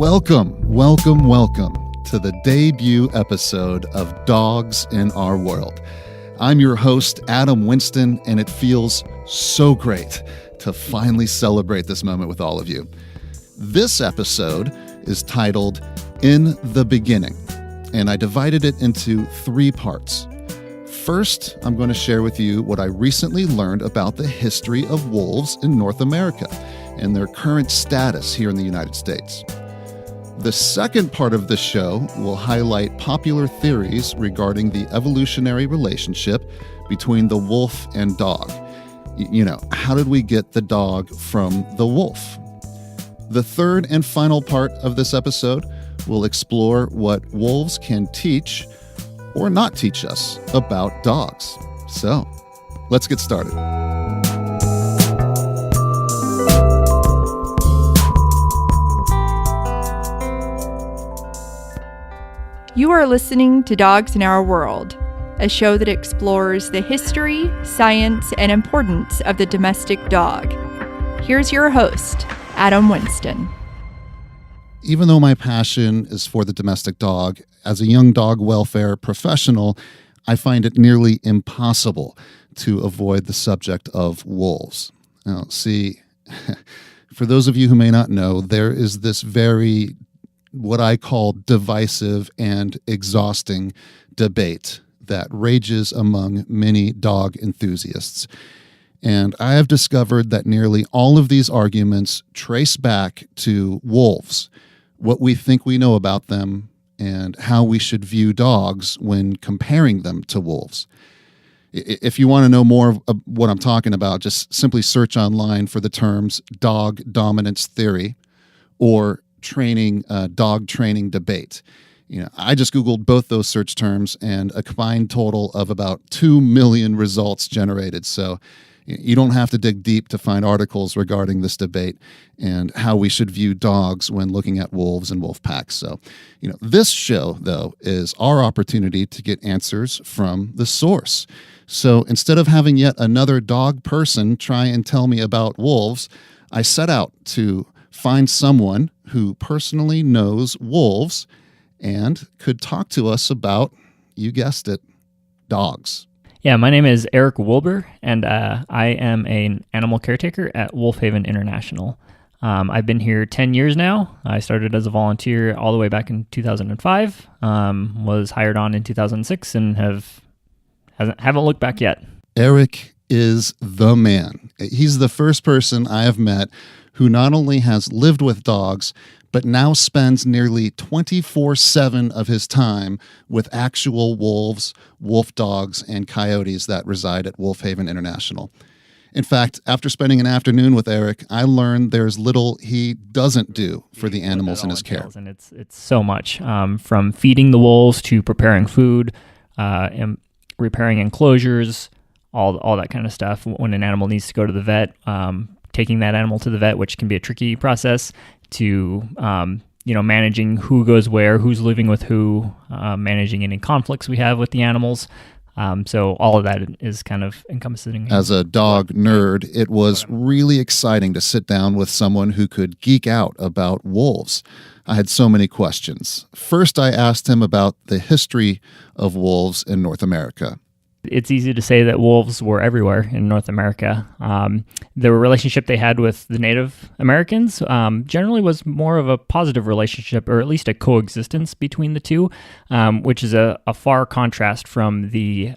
Welcome to the debut episode of Dogs in Our World. I'm your host, Adam Winston, and it feels so great to finally celebrate this moment with all of you. This episode is titled In the Beginning, and I divided it into 3 parts. First, I'm going to share with you what I recently learned about the history of wolves in North America and their current status here in the United States. The second part of the show will highlight popular theories regarding the evolutionary relationship between the wolf and dog. How did we get the dog from the wolf? The third and final part of this episode will explore what wolves can teach or not teach us about dogs. So, let's get started. You are listening to Dogs in Our World, a show that explores the history, science, and importance of the domestic dog. Here's your host, Adam Winston. Even though my passion is for the domestic dog, as a young dog welfare professional, I find it nearly impossible to avoid the subject of wolves. Now, see, for those of you who may not know, there is this very what I call divisive and exhausting debate that rages among many dog enthusiasts. And I have discovered that nearly all of these arguments trace back to wolves, what we think we know about them, and how we should view dogs when comparing them to wolves. If you want to know more of what I'm talking about, just simply search online for the terms dog dominance theory or dog training debate. I just Googled both those search terms and a combined total of about 2 million results generated. So you don't have to dig deep to find articles regarding this debate and how we should view dogs when looking at wolves and wolf packs. So, this show, though, is our opportunity to get answers from the source. So instead of having yet another dog person try and tell me about wolves, I set out to find someone who personally knows wolves and could talk to us about, you guessed it, dogs. Yeah, my name is Eric Wilbur, and I am an animal caretaker at Wolf Haven International. I've been here 10 years now. I started as a volunteer all the way back in 2005, was hired on in 2006, and haven't looked back yet. Eric is the man. He's the first person I have met who not only has lived with dogs, but now spends nearly 24/7 of his time with actual wolves, wolf dogs, and coyotes that reside at Wolf Haven International. In fact, after spending an afternoon with Eric, I learned there's little he doesn't do for the animals in his care. And it's so much, from feeding the wolves to preparing food, and repairing enclosures, all that kind of stuff. When an animal needs to go to the vet, taking that animal to the vet, which can be a tricky process, to managing who goes where, who's living with who, managing any conflicts we have with the animals. So all of that is kind of encompassing. As a dog nerd, it was really exciting to sit down with someone who could geek out about wolves. I had so many questions. First, I asked him about the history of wolves in North America. It's easy to say that wolves were everywhere in North America. The relationship they had with the Native Americans generally was more of a positive relationship, or at least a coexistence between the two, which is a far contrast from the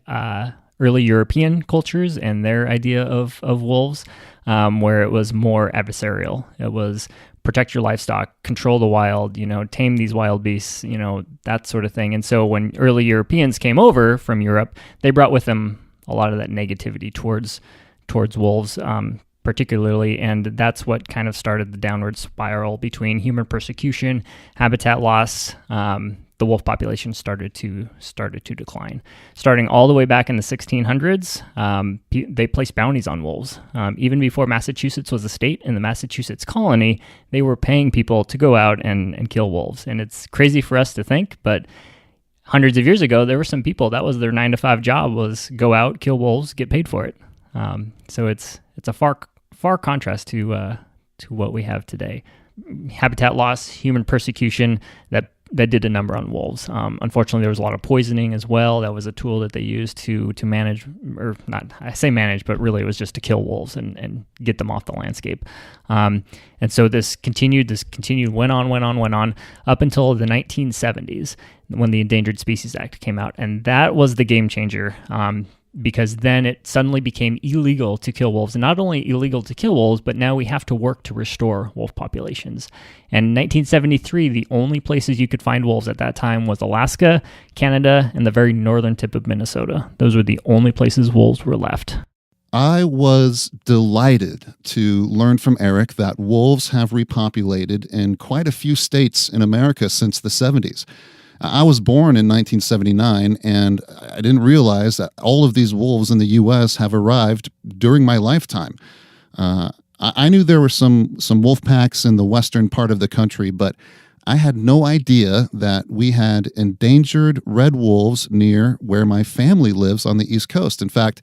early European cultures and their idea of wolves, where it was more adversarial. It was protect your livestock, control the wild, tame these wild beasts, that sort of thing. And so when early Europeans came over from Europe, they brought with them a lot of that negativity towards wolves, particularly, and that's what kind of started the downward spiral between human persecution, habitat loss. The wolf population started to decline. Starting all the way back in the 1600s, they placed bounties on wolves. Even before Massachusetts was a state, in the Massachusetts colony, they were paying people to go out and kill wolves. And it's crazy for us to think, but hundreds of years ago, there were some people that was their 9-to-5 job, was go out, kill wolves, get paid for it. So it's a far contrast to what we have today. habitat loss, human persecution, that did a number on wolves. Unfortunately, there was a lot of poisoning as well. That was a tool that they used to manage, or not, I say manage, but really it was just to kill wolves and get them off the landscape. And so this continued, went on, up until the 1970s when the Endangered Species Act came out. And that was the game changer, because then it suddenly became illegal to kill wolves. And not only illegal to kill wolves, but now we have to work to restore wolf populations. And in 1973, the only places you could find wolves at that time was Alaska, Canada, and the very northern tip of Minnesota. Those were the only places wolves were left. I was delighted to learn from Eric that wolves have repopulated in quite a few states in America since the 70s. I was born in 1979, and I didn't realize that all of these wolves in the U.S. have arrived during my lifetime. I knew there were some wolf packs in the western part of the country, but I had no idea that we had endangered red wolves near where my family lives on the East Coast. In fact,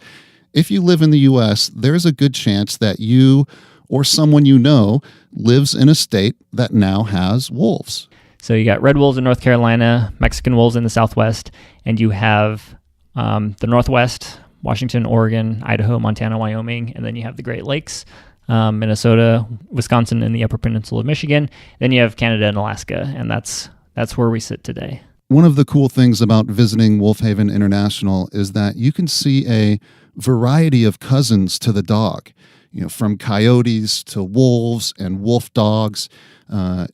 if you live in the U.S., there's a good chance that you or someone you know lives in a state that now has wolves. So you got red wolves in North Carolina, Mexican wolves in the Southwest, and you have the Northwest, Washington, Oregon, Idaho, Montana, Wyoming, and then you have the Great Lakes, Minnesota, Wisconsin, and the Upper Peninsula of Michigan. Then you have Canada and Alaska, and that's where we sit today. One of the cool things about visiting Wolf Haven International is that you can see a variety of cousins to the dog. From coyotes to wolves and wolf dogs.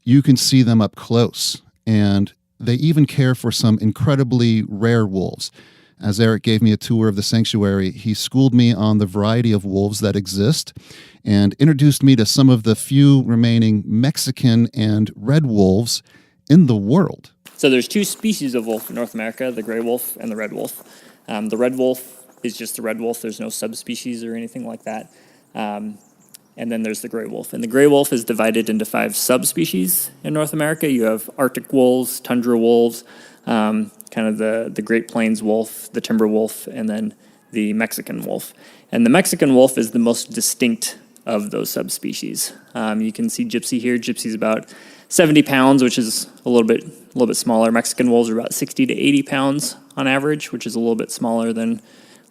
You can see them up close, and they even care for some incredibly rare wolves. As Eric gave me a tour of the sanctuary, he schooled me on the variety of wolves that exist and introduced me to some of the few remaining Mexican and red wolves in the world. So there's two species of wolf in North America, the gray wolf and the red wolf. The red wolf is just the red wolf. There's no subspecies or anything like that. And then there's the gray wolf. And the gray wolf is divided into 5 subspecies in North America. You have Arctic wolves, tundra wolves, kind of the Great Plains wolf, the timber wolf, and then the Mexican wolf. And the Mexican wolf is the most distinct of those subspecies. You can see Gypsy here. Gypsy's about 70 pounds, which is a little bit smaller. Mexican wolves are about 60 to 80 pounds on average, which is a little bit smaller than,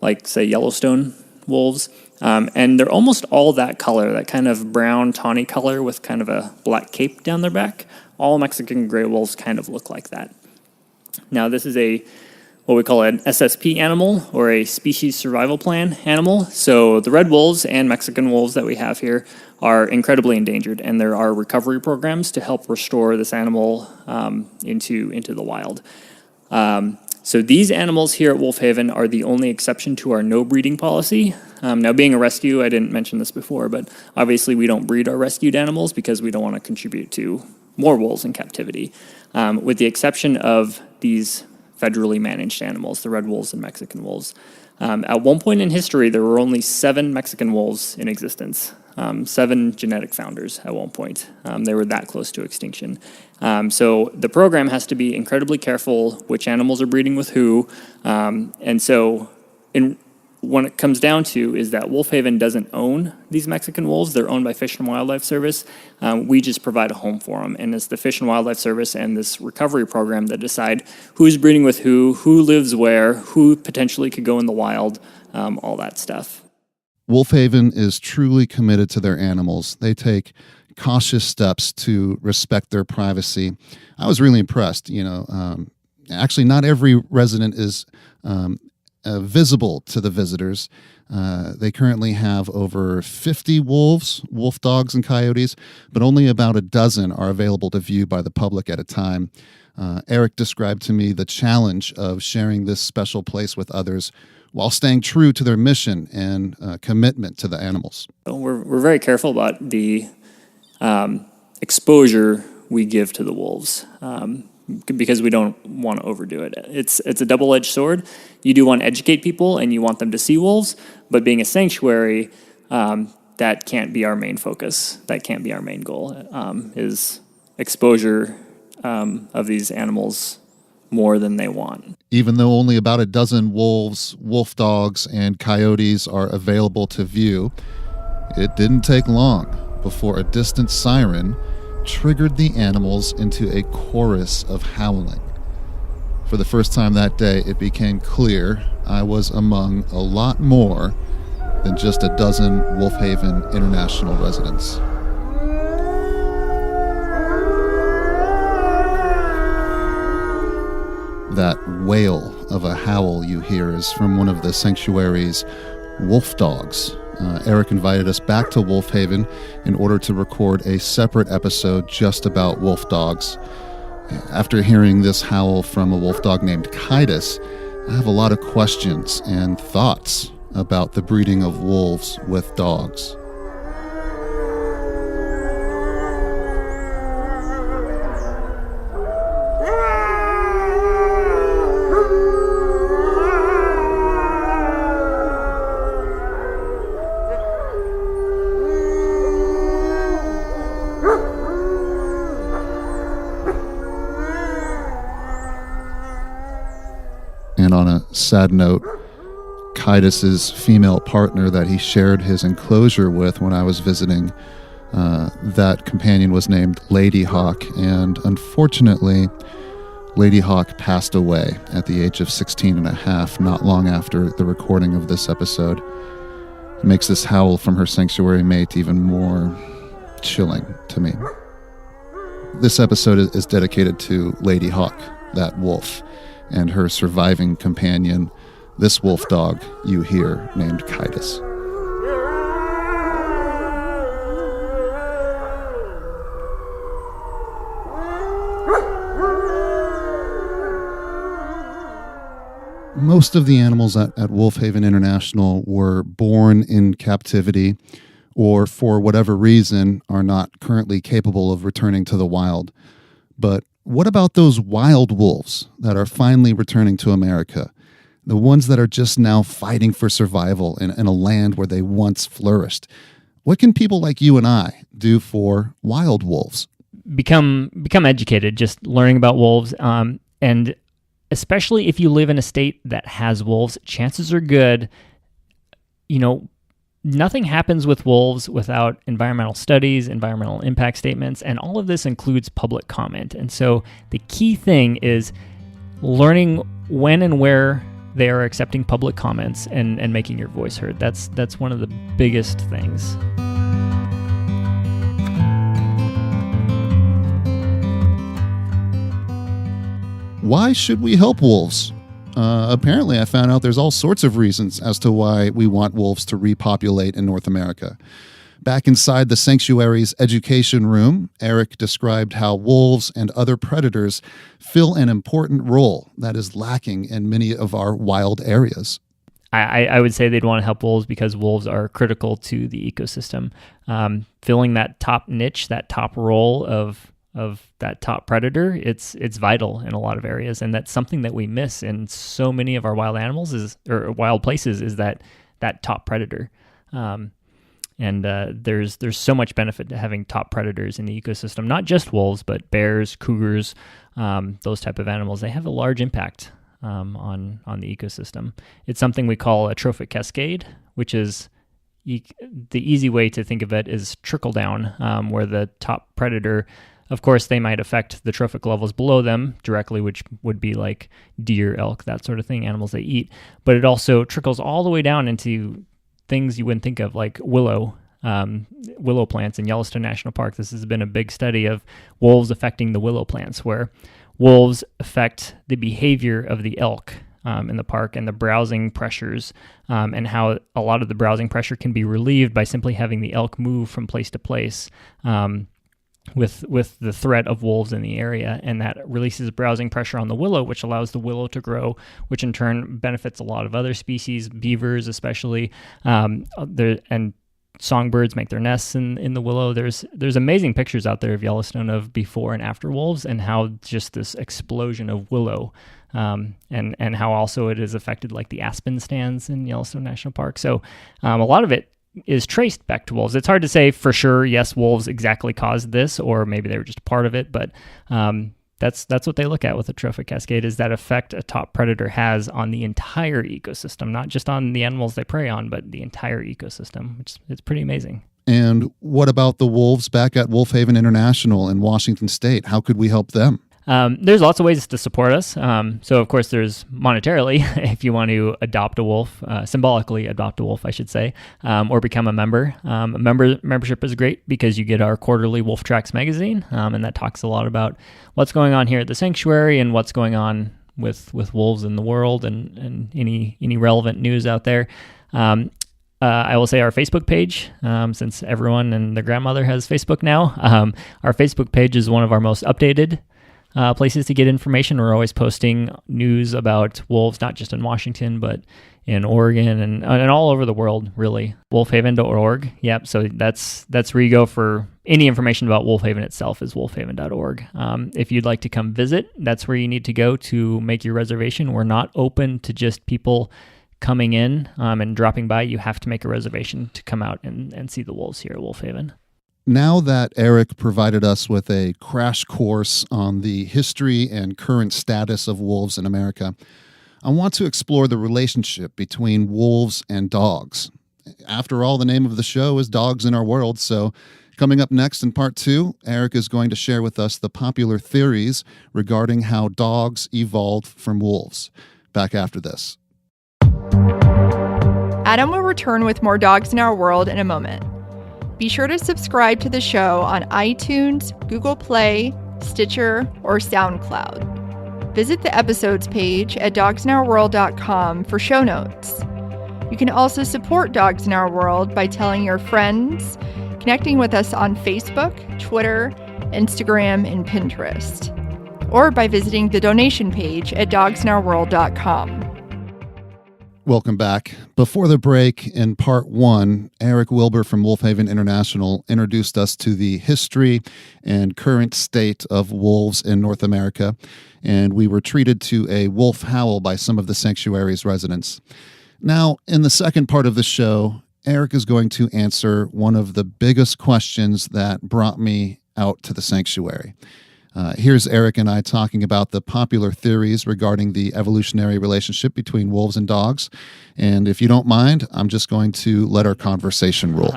like, say, Yellowstone wolves. And they're almost all that color, that kind of brown, tawny color with kind of a black cape down their back. All Mexican gray wolves kind of look like that. Now, this is what we call an SSP animal, or a species survival plan animal. So the red wolves and Mexican wolves that we have here are incredibly endangered, and there are recovery programs to help restore this animal into the wild. So these animals here at Wolf Haven are the only exception to our no breeding policy. Now, being a rescue, I didn't mention this before, but obviously we don't breed our rescued animals because we don't want to contribute to more wolves in captivity, with the exception of these federally managed animals, the red wolves and Mexican wolves. At one point in history, there were only 7 Mexican wolves in existence, 7 genetic founders at one point. They were that close to extinction. So the program has to be incredibly careful which animals are breeding with who. And so when it comes down to is that Wolf Haven doesn't own these Mexican wolves. They're owned by Fish and Wildlife Service. We just provide a home for them. And it's the Fish and Wildlife Service and this recovery program that decide who's breeding with who lives where, who potentially could go in the wild, all that stuff. Wolf Haven is truly committed to their animals. They take cautious steps to respect their privacy. I was really impressed. Actually, not every resident is visible to the visitors. They currently have over 50 wolves, wolf dogs, and coyotes, but only about a dozen are available to view by the public at a time. Eric described to me the challenge of sharing this special place with others while staying true to their mission and commitment to the animals. We're very careful about the exposure we give to the wolves, because we don't want to overdo it. It's a double-edged sword. You do want to educate people and you want them to see wolves, but being a sanctuary, that can't be our main focus. That can't be our main goal, is exposure of these animals more than they want. Even though only about a dozen wolves, wolf dogs, and coyotes are available to view, it didn't take long before a distant siren triggered the animals into a chorus of howling. For the first time that day, it became clear I was among a lot more than just a dozen Wolf Haven International residents. That wail of a howl you hear is from one of the sanctuary's wolf dogs. Eric invited us back to Wolf Haven in order to record a separate episode just about wolf dogs. After hearing this howl from a wolf dog named Kaitis, I have a lot of questions and thoughts about the breeding of wolves with dogs. And on a sad note, Kaitis' female partner that he shared his enclosure with when I was visiting, that companion was named Lady Hawk, and unfortunately, Lady Hawk passed away at the age of 16 and a half, not long after the recording of this episode. It makes this howl from her sanctuary mate even more chilling to me. This episode is dedicated to Lady Hawk, that wolf, and her surviving companion, this wolf dog you hear named Kaitis. Most of the animals at Wolf Haven International were born in captivity or, for whatever reason, are not currently capable of returning to the wild. But what about those wild wolves that are finally returning to America? The ones that are just now fighting for survival in a land where they once flourished. What can people like you and I do for wild wolves? Become educated, just learning about wolves. And especially if you live in a state that has wolves, chances are good, nothing happens with wolves without environmental studies, environmental impact statements, and all of this includes public comment. And so the key thing is learning when and where they are accepting public comments and making your voice heard. That's one of the biggest things. Why should we help wolves? Apparently, I found out there's all sorts of reasons as to why we want wolves to repopulate in North America. Back inside the sanctuary's education room, Eric described how wolves and other predators fill an important role that is lacking in many of our wild areas. I would say they'd want to help wolves because wolves are critical to the ecosystem. Filling that top niche, that top role of that top predator, it's vital in a lot of areas, and that's something that we miss in so many of our wild animals or wild places is that top predator. And there's so much benefit to having top predators in the ecosystem, not just wolves, but bears, cougars, those type of animals. They have a large impact on the ecosystem. It's something we call a trophic cascade, which is the easy way to think of it is trickle down, where the top predator, of course, they might affect the trophic levels below them directly, which would be like deer, elk, that sort of thing, animals they eat. But it also trickles all the way down into things you wouldn't think of, like willow plants in Yellowstone National Park. This has been a big study of wolves affecting the willow plants, where wolves affect the behavior of the elk in the park and the browsing pressures, and how a lot of the browsing pressure can be relieved by simply having the elk move from place to place with the threat of wolves in the area, and that releases browsing pressure on the willow, which allows the willow to grow, which in turn benefits a lot of other species, beavers especially, and songbirds make their nests in the willow. There's amazing pictures out there of Yellowstone of before and after wolves, and how just this explosion of willow, and how also it has affected like the aspen stands in Yellowstone National Park. So a lot of it is traced back to wolves. It's hard to say for sure, yes, wolves exactly caused this, or maybe they were just a part of it, but that's what they look at with the trophic cascade, is that effect a top predator has on the entire ecosystem, not just on the animals they prey on, but the entire ecosystem, which is pretty amazing. And what about the wolves back at Wolf Haven International in Washington State? How could we help them? There's lots of ways to support us. So, of course, there's monetarily, if you want to adopt a wolf, symbolically adopt a wolf, I should say, or become a member. Membership is great because you get our quarterly Wolf Tracks magazine, and that talks a lot about what's going on here at the sanctuary and what's going on with wolves in the world and any relevant news out there. I will say our Facebook page, since everyone and their grandmother has Facebook now, our Facebook page is one of our most updated places to get information. We're always posting news about wolves, not just in Washington, but in Oregon and all over the world, really. Wolfhaven.org. Yep. So that's where you go for any information about Wolf Haven itself is wolfhaven.org. If you'd like to come visit, that's where you need to go to make your reservation. We're not open to just people coming in and dropping by. You have to make a reservation to come out and see the wolves here at Wolf Haven. Now that Eric provided us with a crash course on the history and current status of wolves in America, I want to explore the relationship between wolves and dogs. After all, the name of the show is Dogs in Our World, so coming up next in part 2, Eric is going to share with us the popular theories regarding how dogs evolved from wolves. Back after this. Adam will return with more Dogs in Our World in a moment. Be sure to subscribe to the show on iTunes, Google Play, Stitcher, or SoundCloud. Visit the episodes page at dogsinOurworld.com for show notes. You can also support Dogs in Our World by telling your friends, connecting with us on Facebook, Twitter, Instagram, and Pinterest, or by visiting the donation page at dogsinOurworld.com. Welcome back. Before the break, in part 1, Eric Wilbur from Wolf Haven International introduced us to the history and current state of wolves in North America, and we were treated to a wolf howl by some of the sanctuary's residents. Now, in the second part of the show, Eric is going to answer one of the biggest questions that brought me out to the sanctuary. Here's Eric and I talking about the popular theories regarding the evolutionary relationship between wolves and dogs. And if you don't mind, I'm just going to let our conversation roll.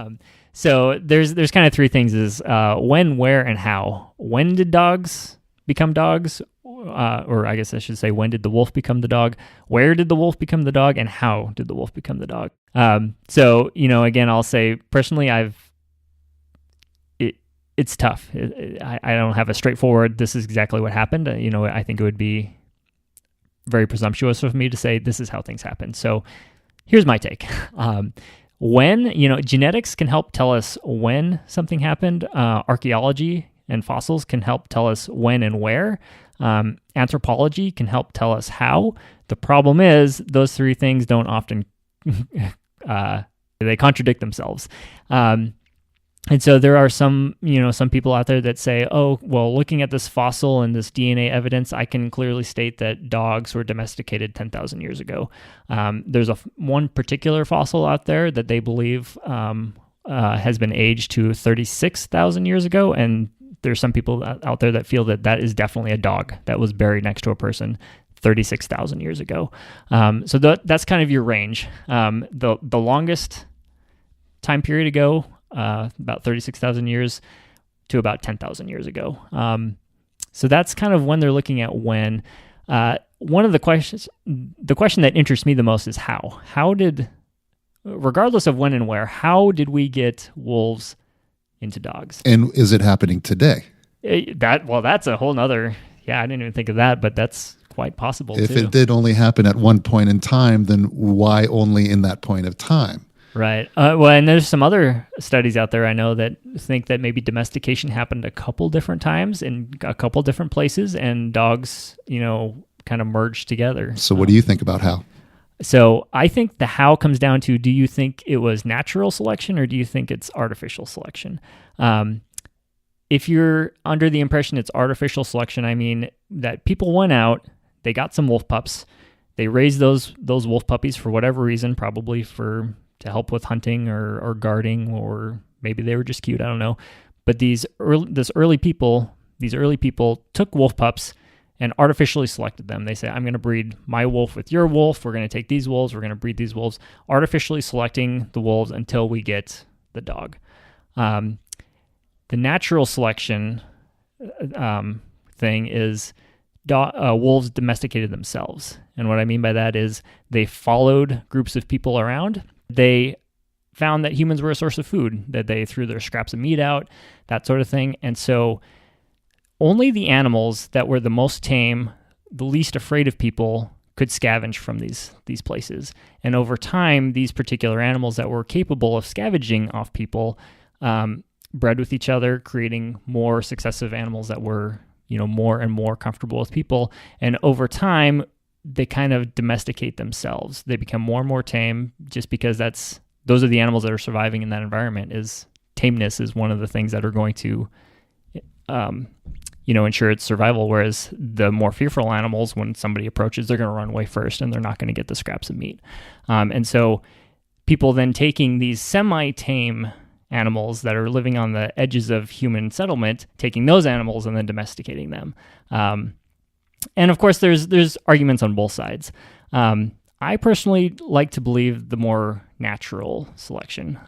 So there's kind of three things: is when, where, and how. When did dogs become dogs? Or I guess I should say, when did the wolf become the dog? Where did the wolf become the dog? And how did the wolf become the dog? So, again, I'll say personally, it's tough. I don't have a straightforward, this is exactly what happened. I think it would be very presumptuous of me to say this is how things happen. So here's my take. When, genetics can help tell us when something happened. Archaeology and fossils can help tell us when and where. Anthropology can help tell us how. The problem is those three things don't often, they contradict themselves. And so there are some people out there that say, oh, well, looking at this fossil and this DNA evidence, I can clearly state that dogs were domesticated 10,000 years ago. There's one particular fossil out there that they believe has been aged to 36,000 years ago, and there's some people out there that feel that is definitely a dog that was buried next to a person 36,000 years ago. So that's kind of your range. The longest time period ago, about 36,000 years to about 10,000 years ago. So that's kind of when they're looking at when. One of the question that interests me the most is how. How did, regardless of when and where, how did we get wolves into dogs? And is it happening today? That's a whole nother, I didn't even think of that, but that's quite possible if too. It did only happen at one point in time, then why only in that point of time? Right. And there's some other studies out there I know that think that maybe domestication happened a couple different times in a couple different places, and dogs, kind of merged together. So what do you think about how? So I think the how comes down to, do you think it was natural selection or do you think it's artificial selection? If you're under the impression it's artificial selection, I mean that people went out, they got some wolf pups, they raised those wolf puppies for whatever reason, probably to help with hunting or guarding, or maybe they were just cute, I don't know. But these early people took wolf pups and artificially selected them. They say, I'm going to breed my wolf with your wolf. We're going to take these wolves. We're going to breed these wolves, artificially selecting the wolves until we get the dog. The natural selection thing is wolves domesticated themselves. And what I mean by that is they followed groups of people around. They found that humans were a source of food, that they threw their scraps of meat out, that sort of thing. And so only the animals that were the most tame, the least afraid of people, could scavenge from these places. And over time, these particular animals that were capable of scavenging off people bred with each other, creating more successive animals that were, more and more comfortable with people. And over time, they kind of domesticate themselves. They become more and more tame just because those are the animals that are surviving in that environment. Tameness is one of the things that are going to ensure its survival, whereas the more fearful animals, when somebody approaches, they're going to run away first and they're not going to get the scraps of meat. And so people then taking these semi-tame animals that are living on the edges of human settlement, taking those animals and then domesticating them. And of course, there's arguments on both sides. I personally like to believe the more natural selection,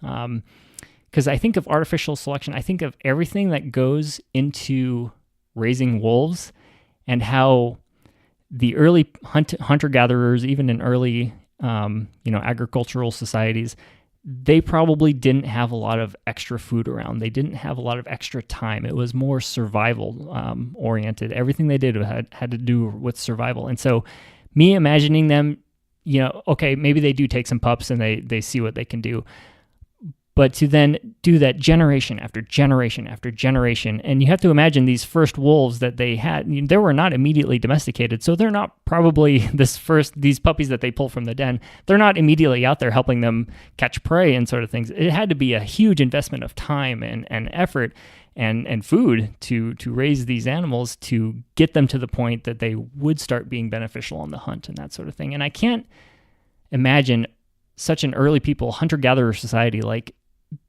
because I think of artificial selection, I think of everything that goes into raising wolves and how the early hunter-gatherers, even in early agricultural societies, they probably didn't have a lot of extra food around. They didn't have a lot of extra time. It was more survival oriented. Everything they did had to do with survival. And so me imagining them, okay, maybe they do take some pups and they see what they can do. But to then do that generation after generation after generation, and you have to imagine these first wolves that they had, they were not immediately domesticated, so they're not probably these puppies that they pull from the den, they're not immediately out there helping them catch prey and sort of things. It had to be a huge investment of time and effort and food to raise these animals to get them to the point that they would start being beneficial on the hunt and that sort of thing. And I can't imagine such an early hunter-gatherer society, like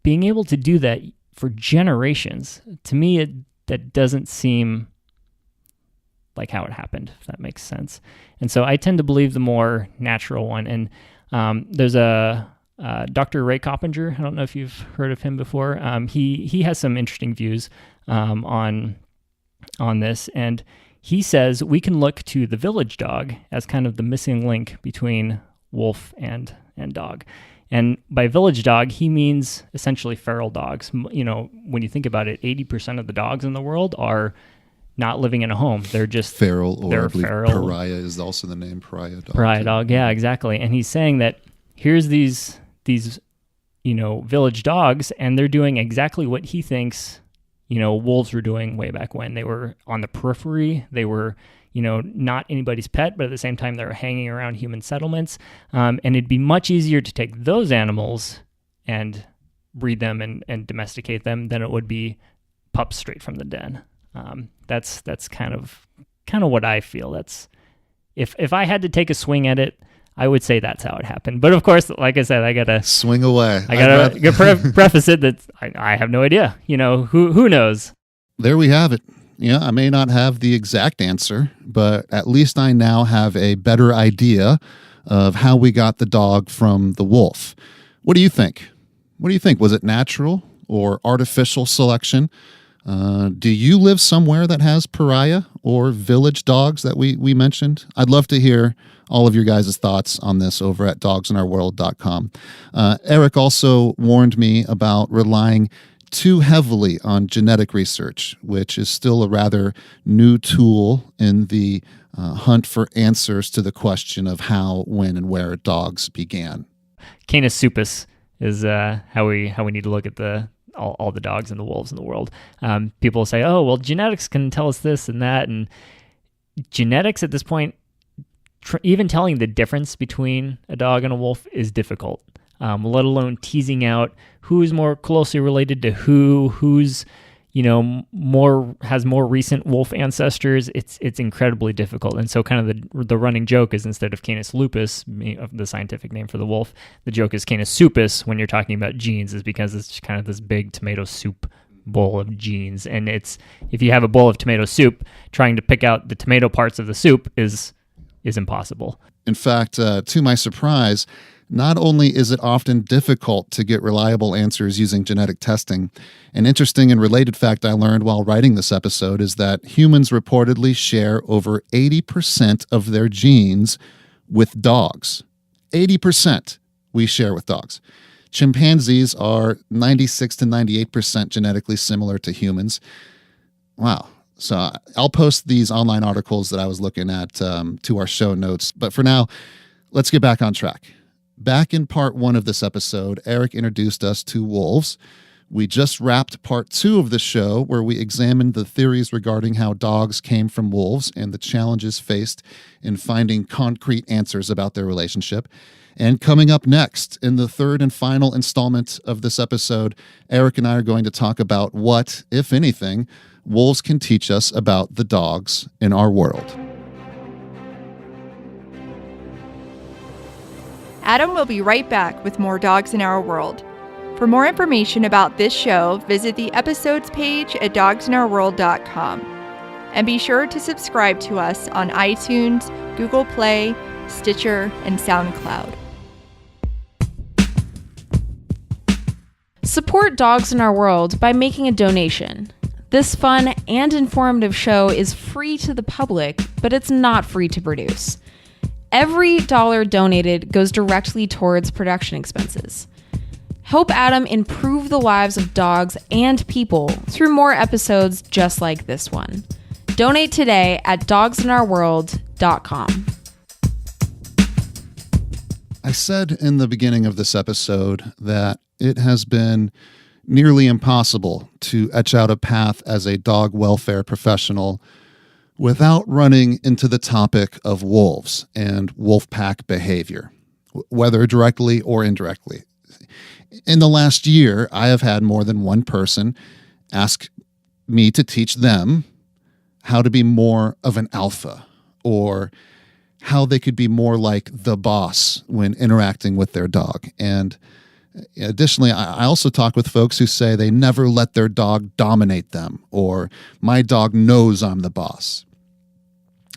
being able to do that for generations. To me, that doesn't seem like how it happened, if that makes sense. And so I tend to believe the more natural one. And there's a Dr. Ray Coppinger. I don't know if you've heard of him before. He has some interesting views on this, and he says we can look to the village dog as kind of the missing link between wolf and dog. And by village dog, he means essentially feral dogs. When you think about it, 80% of the dogs in the world are not living in a home. They're just feral, or they're I believe feral. pariah is also the name, pariah dog. Pariah dog, yeah, exactly. And he's saying that here's these village dogs, and they're doing exactly what he thinks wolves were doing way back when. They were on the periphery. They were not anybody's pet, but at the same time, they're hanging around human settlements. And it'd be much easier to take those animals and breed them and domesticate them than it would be pups straight from the den. That's kind of what I feel. That's if I had to take a swing at it, I would say that's how it happened. But of course, like I said, I gotta swing away. I gotta preface it that I have no idea. Who knows? There we have it. Yeah, I may not have the exact answer, but at least I now have a better idea of how we got the dog from the wolf. What do you think? Was it natural or artificial selection? Do you live somewhere that has pariah or village dogs that we mentioned? I'd love to hear all of your guys' thoughts on this over at dogsinOurWorld.com. Eric also warned me about relying too heavily on genetic research, which is still a rather new tool in the hunt for answers to the question of how, when, and where dogs began. Canis Supus is how we need to look at all the dogs and the wolves in the world. People say, oh, well, genetics can tell us this and that, and genetics at this point, even telling the difference between a dog and a wolf is difficult. Let alone teasing out who's more closely related to who's has more recent wolf ancestors. It's incredibly difficult. And so kind of the running joke is, instead of Canis lupus, the scientific name for the wolf, the joke is Canis supus when you're talking about genes, is because it's just kind of this big tomato soup bowl of genes. And if you have a bowl of tomato soup, trying to pick out the tomato parts of the soup is impossible. In fact, to my surprise, Not only is it often difficult to get reliable answers using genetic testing, an interesting and related fact I learned while writing this episode is that humans reportedly share over 80% of their genes with dogs. 80% we share with dogs. Chimpanzees are 96 to 98% genetically similar to humans. Wow. So I'll post these online articles that I was looking at to our show notes. But for now, let's get back on track. Back in part 1 of this episode, Eric introduced us to wolves. We just wrapped part 2 of the show where we examined the theories regarding how dogs came from wolves and the challenges faced in finding concrete answers about their relationship. And coming up next, in the third and final installment of this episode, Eric and I are going to talk about what, if anything, wolves can teach us about the dogs in our world. Adam will be right back with more Dogs in Our World. For more information about this show, visit the episodes page at dogsinOurworld.com. And be sure to subscribe to us on iTunes, Google Play, Stitcher, and SoundCloud. Support Dogs in Our World by making a donation. This fun and informative show is free to the public, but it's not free to produce. Every dollar donated goes directly towards production expenses. Help Adam improve the lives of dogs and people through more episodes just like this one. Donate today at dogsinOurworld.com. I said in the beginning of this episode that it has been nearly impossible to etch out a path as a dog welfare professional without running into the topic of wolves and wolf pack behavior, whether directly or indirectly. In the last year, I have had more than one person ask me to teach them how to be more of an alpha, or how they could be more like the boss when interacting with their dog. And additionally, I also talk with folks who say they never let their dog dominate them, or my dog knows I'm the boss.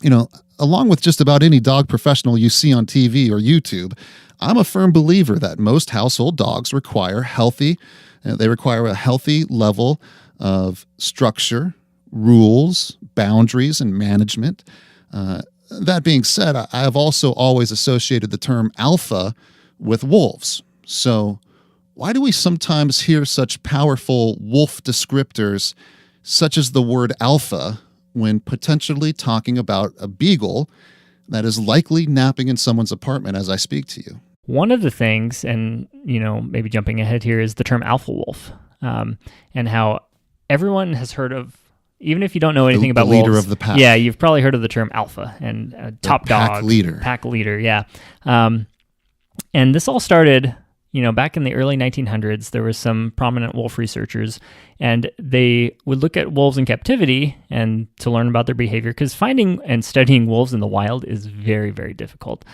You know, along with just about any dog professional you see on TV or YouTube, I'm a firm believer that most household dogs require a healthy level of structure, rules, boundaries, and management. That being said, I have also always associated the term alpha with wolves. So why do we sometimes hear such powerful wolf descriptors, such as the word alpha, when potentially talking about a beagle that is likely napping in someone's apartment as I speak to you? One of the things, and maybe jumping ahead here, is the term alpha wolf, and how everyone has heard of, even if you don't know anything about leader wolves, of the pack. Yeah, you've probably heard of the term alpha and top dog, pack leader, yeah. And this all started, back in the early 1900s. There was some prominent wolf researchers, and they would look at wolves in captivity and to learn about their behavior, because finding and studying wolves in the wild is very, very difficult.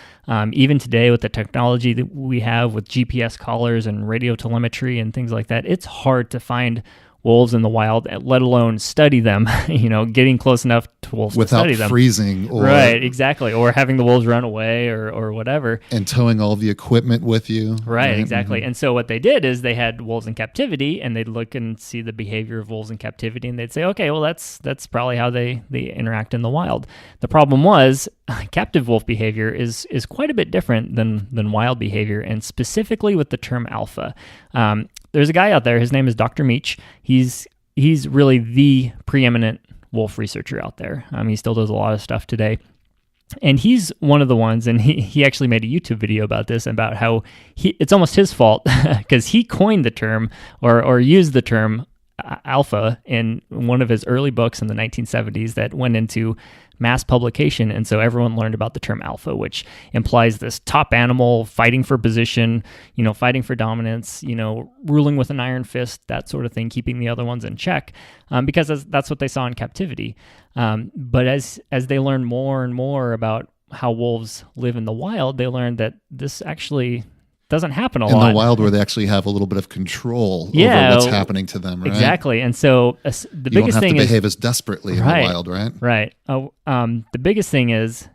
Even today, with the technology that we have with GPS collars and radio telemetry and things like that, it's hard to find wolves in the wild, let alone study them, getting close enough to wolves without to study them. Freezing. Right, exactly. Or having the wolves run away or whatever. And towing all the equipment with you. Right, exactly. Mm-hmm. And so what they did is they had wolves in captivity, and they'd look and see the behavior of wolves in captivity, and they'd say, okay, well, that's probably how they interact in the wild. The problem was captive wolf behavior is quite a bit different than wild behavior, and specifically with the term alpha. There's a guy out there, his name is Dr. Meach. He's really the preeminent wolf researcher out there. He still does a lot of stuff today. And he's one of the ones, and he actually made a YouTube video about this, about how it's almost his fault because he coined the term or used the term alpha in one of his early books in the 1970s that went into mass publication, and so everyone learned about the term alpha, which implies this top animal fighting for position, fighting for dominance, ruling with an iron fist, that sort of thing, keeping the other ones in check, because that's what they saw in captivity. But as they learned more and more about how wolves live in the wild, they learned that this actually doesn't happen a lot. In the wild, where they actually have a little bit of control over what's happening to them, right? Exactly. And so the biggest thing is... You don't have to behave as desperately in the wild, right? Right. The biggest thing is,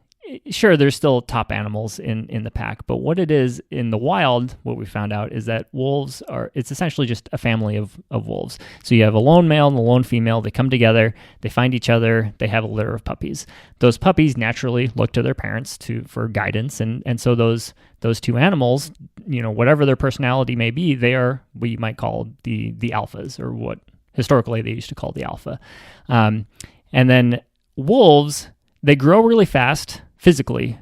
sure, there's still top animals in the pack, but what it is in the wild, what we found out is that wolves it's essentially just a family of wolves. So you have a lone male and a lone female, they come together, they find each other, they have a litter of puppies. Those puppies naturally look to their parents for guidance, and so those two animals, whatever their personality may be, they are what you might call the alphas, or what historically they used to call the alpha. And then wolves, they grow really fast physically,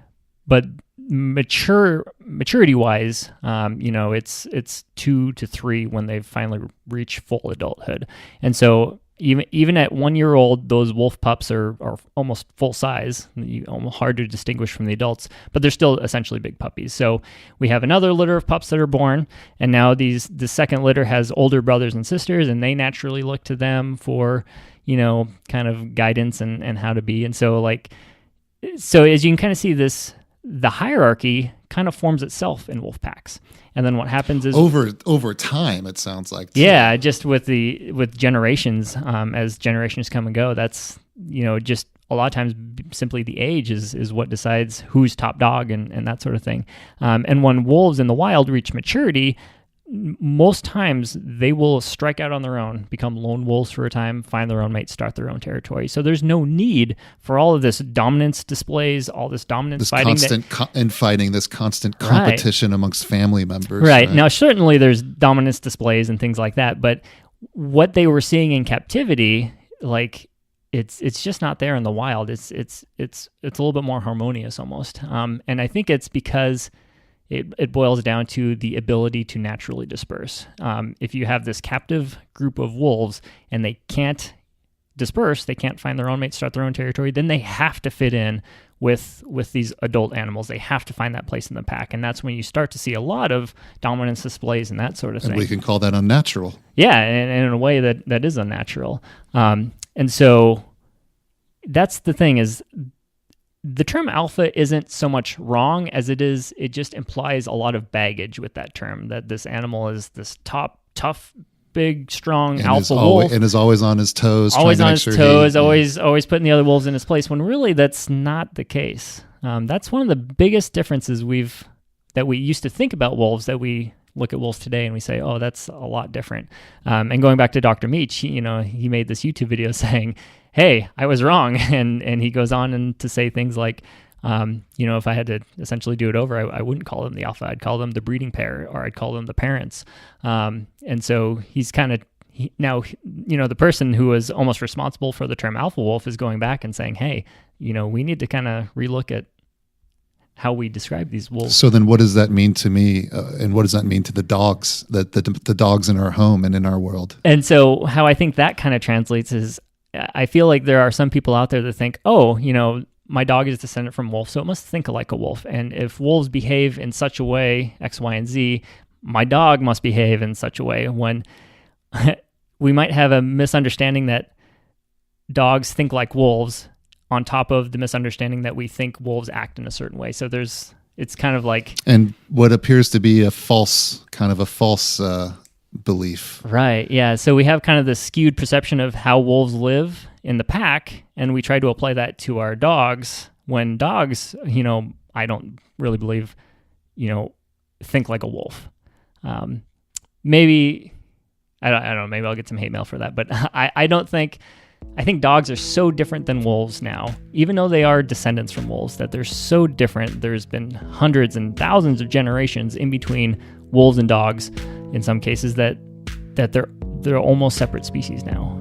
but maturity-wise, it's 2 to 3 when they finally reach full adulthood. And so even at 1 year old, those wolf pups are almost full size, almost hard to distinguish from the adults, but they're still essentially big puppies. So we have another litter of pups that are born, and now the second litter has older brothers and sisters, and they naturally look to them for, kind of guidance and how to be. And so as you can kind of see this, the hierarchy kind of forms itself in wolf packs. And then what happens is over time, it sounds like. Too. Yeah, just with generations, as generations come and go, that's, just a lot of times simply the age is what decides who's top dog and that sort of thing. And when wolves in the wild reach maturity, most times they will strike out on their own, become lone wolves for a time, find their own mate, start their own territory. So there's no need for all of this dominance displays, all this dominance this fighting. This constant competition amongst family members. Right. Now, certainly there's dominance displays and things like that, but what they were seeing in captivity, it's just not there in the wild. It's a little bit more harmonious almost. And I think it's because it boils down to the ability to naturally disperse. If you have this captive group of wolves and they can't disperse, they can't find their own mate, start their own territory, then they have to fit in with these adult animals. They have to find that place in the pack. And that's when you start to see a lot of dominance displays and that sort of thing. And we can call that unnatural. Yeah, and in a way that is unnatural. And so that's the thing is, the term alpha isn't so much wrong as it just implies a lot of baggage with that term, that this animal is this top, tough, big, strong alpha wolf. And is always on his toes. Always on his toes, always putting the other wolves in his place, when really that's not the case. That's one of the biggest differences that we used to think about wolves, that we look at wolves today and we say, oh, that's a lot different. And going back to Dr. Meach, he made this YouTube video saying, hey, I was wrong. And he goes on to say things like, if I had to essentially do it over, I wouldn't call them the alpha. I'd call them the breeding pair, or I'd call them the parents. And so he's kind of, now, the person who was almost responsible for the term alpha wolf is going back and saying, hey, we need to kind of relook at how we describe these wolves. So then what does that mean to me? And what does that mean to the dogs, the dogs in our home and in our world? And so how I think that kind of translates is, I feel like there are some people out there that think, oh, my dog is descended from wolf, so it must think like a wolf. And if wolves behave in such a way, X, Y, and Z, my dog must behave in such a way, when we might have a misunderstanding that dogs think like wolves, on top of the misunderstanding that we think wolves act in a certain way. So it's kind of like... And what appears to be a false belief. Right, yeah. So we have kind of this skewed perception of how wolves live in the pack, and we try to apply that to our dogs, when dogs, I don't really believe, think like a wolf. Maybe, I don't know, maybe I'll get some hate mail for that, but I think dogs are so different than wolves now, even though they are descendants from wolves, that they're so different. There's been hundreds and thousands of generations in between wolves and dogs, in some cases, that they're almost separate species now.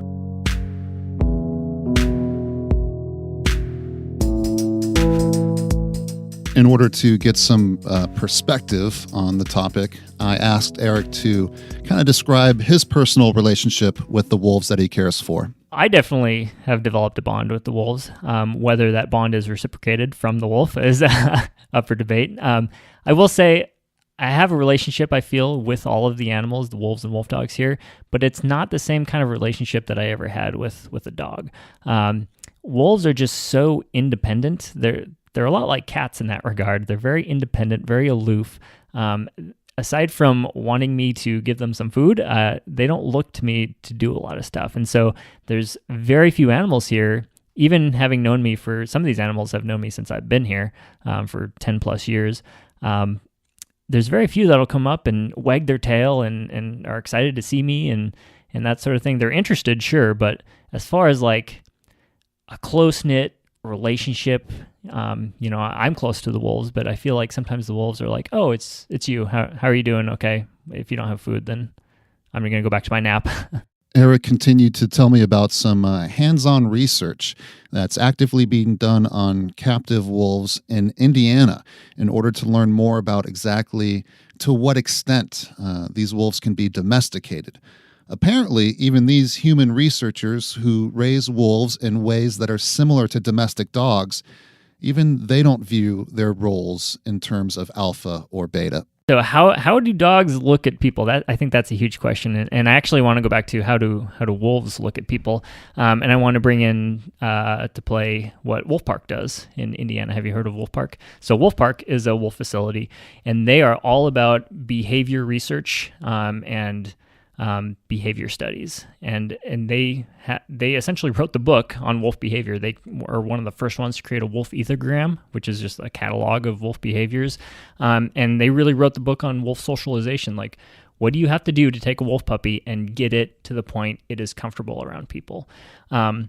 In order to get some perspective on the topic, I asked Eric to kind of describe his personal relationship with the wolves that he cares for. I definitely have developed a bond with the wolves. Whether that bond is reciprocated from the wolf is up for debate. I will say I have a relationship, I feel, with all of the animals, the wolves and wolf dogs here, but it's not the same kind of relationship that I ever had with a dog. Wolves are just so independent. They're a lot like cats in that regard. They're very independent, very aloof. Aside from wanting me to give them some food, they don't look to me to do a lot of stuff. And so there's very few animals here, even having known me for some of these animals have known me since I've been here for 10 plus years. There's very few that'll come up and wag their tail and are excited to see me and that sort of thing. They're interested, sure, but as far as like a close-knit relationship, I'm close to the wolves, but I feel like sometimes the wolves are like, oh, it's you. How are you doing? Okay, if you don't have food, then I'm going to go back to my nap. Eric continued to tell me about some hands-on research that's actively being done on captive wolves in Indiana in order to learn more about exactly to what extent these wolves can be domesticated. Apparently, even these human researchers who raise wolves in ways that are similar to domestic dogs, even they don't view their roles in terms of alpha or beta. So how do dogs look at people? I think that's a huge question, and I actually want to go back to how do wolves look at people, and I want to bring in to play what Wolf Park does in Indiana. Have you heard of Wolf Park? So Wolf Park is a wolf facility, and they are all about behavior research and behavior studies, and they essentially wrote the book on wolf behavior. They are one of the first ones to create a wolf ethogram, which is just a catalog of wolf behaviors, and they really wrote the book on wolf socialization. Like, what do you have to do to take a wolf puppy and get it to the point it is comfortable around people? And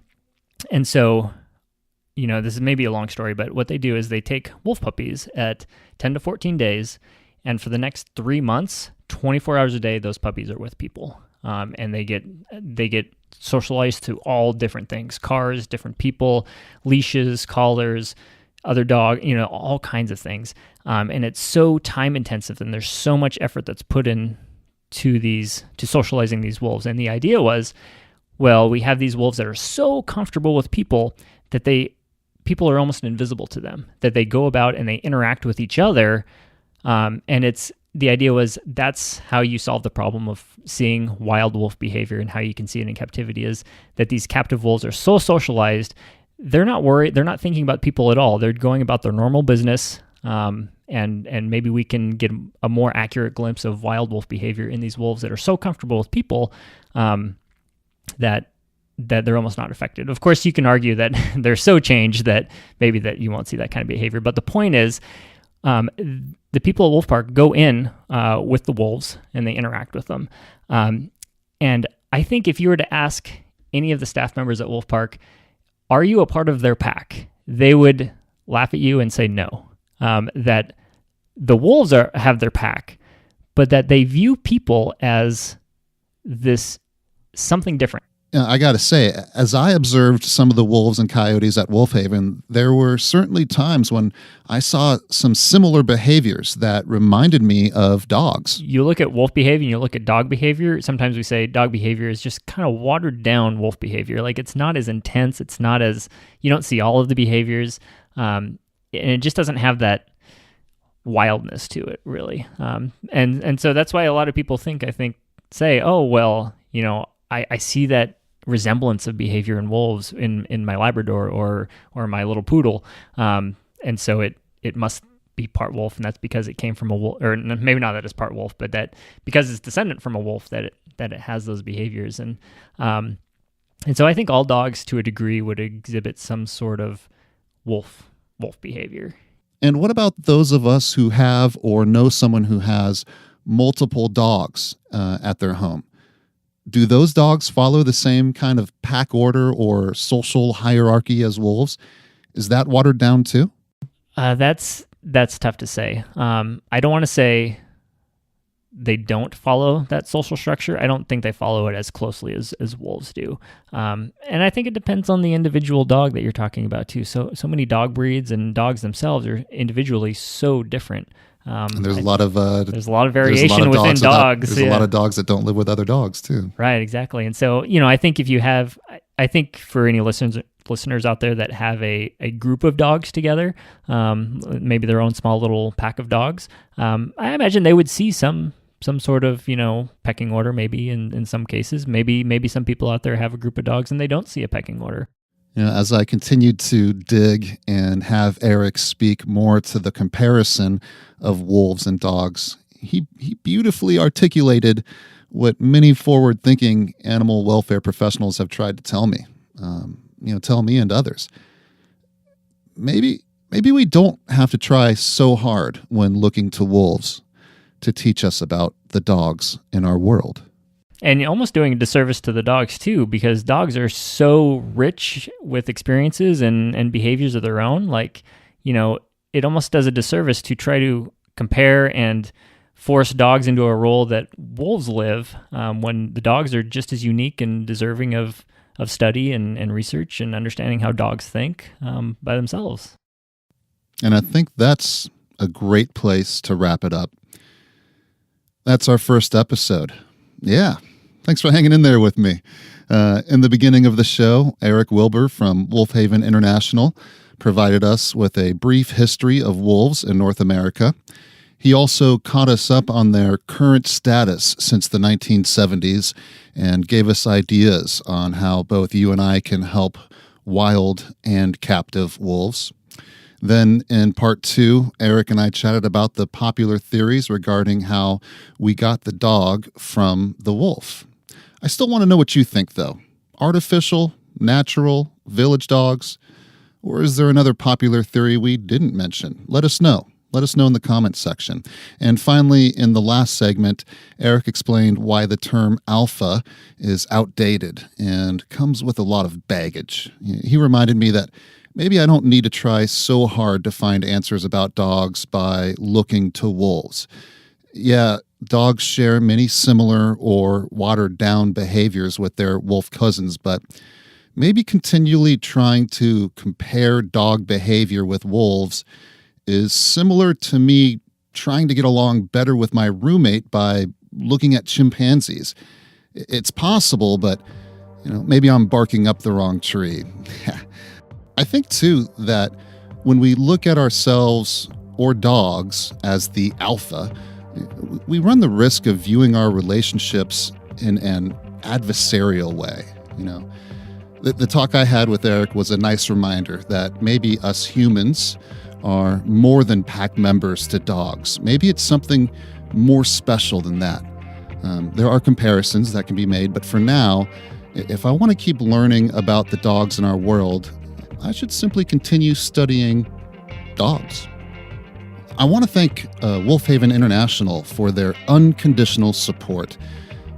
so, this is maybe a long story, but what they do is they take wolf puppies at 10 to 14 days, and for the next 3 months, 24 hours a day, those puppies are with people, and they get socialized to all different things: cars, different people, leashes, collars, other dog, all kinds of things. And it's so time intensive, and there's so much effort that's put in to socializing these wolves. And the idea was, well, we have these wolves that are so comfortable with people that people are almost invisible to them, that they go about and they interact with each other, and the idea was that's how you solve the problem of seeing wild wolf behavior, and how you can see it in captivity is that these captive wolves are so socialized, they're not worried, they're not thinking about people at all. They're going about their normal business, and maybe we can get a more accurate glimpse of wild wolf behavior in these wolves that are so comfortable with people that they're almost not affected. Of course, you can argue that they're so changed that maybe that you won't see that kind of behavior, but the point is, the people at Wolf Park go in with the wolves and they interact with them. And I think if you were to ask any of the staff members at Wolf Park, are you a part of their pack? They would laugh at you and say no. That the wolves have their pack, but that they view people as this something different. I got to say, as I observed some of the wolves and coyotes at Wolf Haven, there were certainly times when I saw some similar behaviors that reminded me of dogs. You look at wolf behavior and you look at dog behavior. Sometimes we say dog behavior is just kind of watered down wolf behavior. Like, it's not as intense. It's not as, you don't see all of the behaviors. And it just doesn't have that wildness to it, really. And so that's why a lot of people say, oh, well, I see that resemblance of behavior in wolves in my Labrador or my little poodle, and so it must be part wolf, and that's because it came from a wolf, or maybe not that it's part wolf, but that because it's descendant from a wolf that it has those behaviors, and so I think all dogs to a degree would exhibit some sort of wolf behavior. And what about those of us who have or know someone who has multiple dogs at their home? Do those dogs follow the same kind of pack order or social hierarchy as wolves? Is that watered down too? That's tough to say. I don't want to say they don't follow that social structure. I don't think they follow it as closely as wolves do. And I think it depends on the individual dog that you're talking about too. So many dog breeds and dogs themselves are individually so different. And there's a lot of variation within dogs. There's a lot of dogs that don't live with other dogs too. Right, exactly. And so, I think I think for any listeners out there that have a group of dogs together, maybe their own small little pack of dogs, I imagine they would see some sort of, pecking order, maybe in some cases. Maybe some people out there have a group of dogs and they don't see a pecking order. As I continued to dig and have Eric speak more to the comparison of wolves and dogs, he beautifully articulated what many forward-thinking animal welfare professionals have tried to tell me. tell me and others. Maybe we don't have to try so hard when looking to wolves to teach us about the dogs in our world. And you're almost doing a disservice to the dogs too, because dogs are so rich with experiences and behaviors of their own. Like, it almost does a disservice to try to compare and force dogs into a role that wolves live, when the dogs are just as unique and deserving of study and research and understanding how dogs think by themselves. And I think that's a great place to wrap it up. That's our first episode. Yeah. Thanks for hanging in there with me. In the beginning of the show, Eric Wilbur from Wolfhaven International provided us with a brief history of wolves in North America. He also caught us up on their current status since the 1970s and gave us ideas on how both you and I can help wild and captive wolves. Then in part 2, Eric and I chatted about the popular theories regarding how we got the dog from the wolf. I still want to know what you think, though. Artificial, natural, village dogs? Or is there another popular theory we didn't mention? Let us know. Let us know in the comments section. And finally, in the last segment, Eric explained why the term alpha is outdated and comes with a lot of baggage. He reminded me that maybe I don't need to try so hard to find answers about dogs by looking to wolves. Yeah, dogs share many similar or watered-down behaviors with their wolf cousins, but maybe continually trying to compare dog behavior with wolves is similar to me trying to get along better with my roommate by looking at chimpanzees. It's possible, but maybe I'm barking up the wrong tree. I think, too, that when we look at ourselves or dogs as the alpha, we run the risk of viewing our relationships in an adversarial way. The talk I had with Eric was a nice reminder that maybe us humans are more than pack members to dogs. Maybe it's something more special than that. There are comparisons that can be made, but for now, if I want to keep learning about the dogs in our world, I should simply continue studying dogs. I want to thank Wolfhaven International for their unconditional support.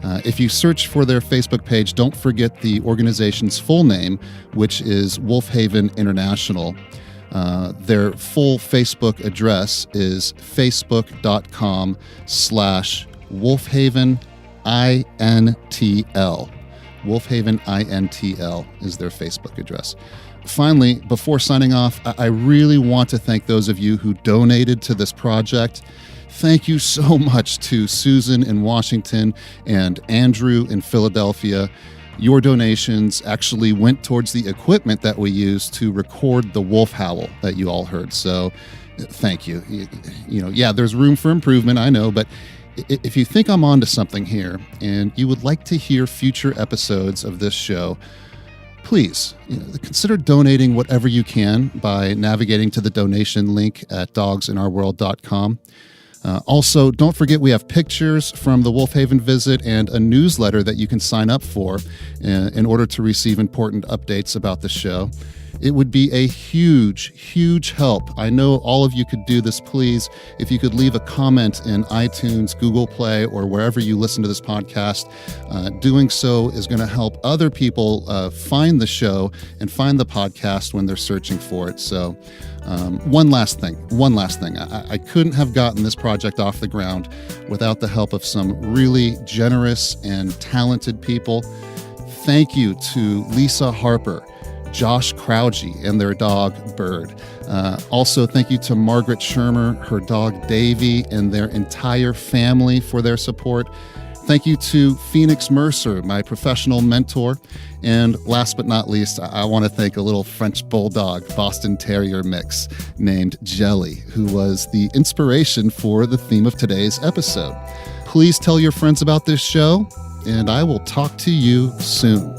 If you search for their Facebook page, don't forget the organization's full name, which is Wolfhaven International. Their full Facebook address is facebook.com/WolfhavenINTL. Wolfhaven INTL is their Facebook address. Finally, before signing off, I really want to thank those of you who donated to this project. Thank you so much to Susan in Washington and Andrew in Philadelphia. Your donations actually went towards the equipment that we used to record the wolf howl that you all heard. So thank you. There's room for improvement, I know, but if you think I'm onto something here and you would like to hear future episodes of this show, please consider donating whatever you can by navigating to the donation link at dogsinourworld.com. Also, don't forget we have pictures from the Wolfhaven visit and a newsletter that you can sign up for in order to receive important updates about the show. It would be a huge, huge help. I know all of you could do this, please. If you could leave a comment in iTunes, Google Play, or wherever you listen to this podcast, doing so is going to help other people find the show and find the podcast when they're searching for it. So one last thing. I couldn't have gotten this project off the ground without the help of some really generous and talented people. Thank you to Lisa Harper, Josh Crougy, and their dog, Bird. Also, thank you to Margaret Shermer, her dog, Davy, and their entire family for their support. Thank you to Phoenix Mercer, my professional mentor. And last but not least, I want to thank a little French Bulldog Boston Terrier mix named Jelly, who was the inspiration for the theme of today's episode. Please tell your friends about this show, and I will talk to you soon.